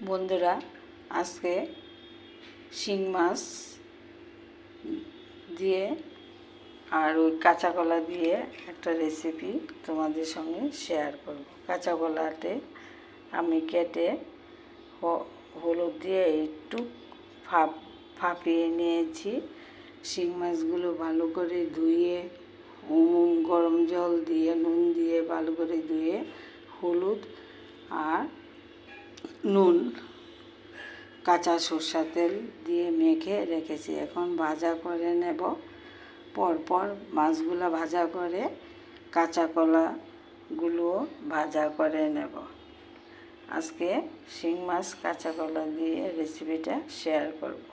বন্ধুরা, আজকে শিং মাছ দিয়ে আর ওই কাঁচা কলা দিয়ে একটা রেসিপি তোমাদের সঙ্গে শেয়ার করব। কাঁচা কলাতে আমি কেটে হলুদ দিয়ে একটু ফাঁপিয়ে নিয়েছি। শিং মাছগুলো ভালো করে ধুয়ে গরম জল দিয়ে নুন দিয়ে ভালো করে ধুয়ে হলুদ আর নুন কাঁচা সরষের তেল দিয়ে মেখে রেখেছি। এখন ভাজা করে নেব। পরপর মাছগুলো ভাজা করে কাঁচা কলাগুলো ভাজা করে নেব। আজকে শিং মাছ কাঁচা কলা দিয়ে রেসিপিটা শেয়ার করব।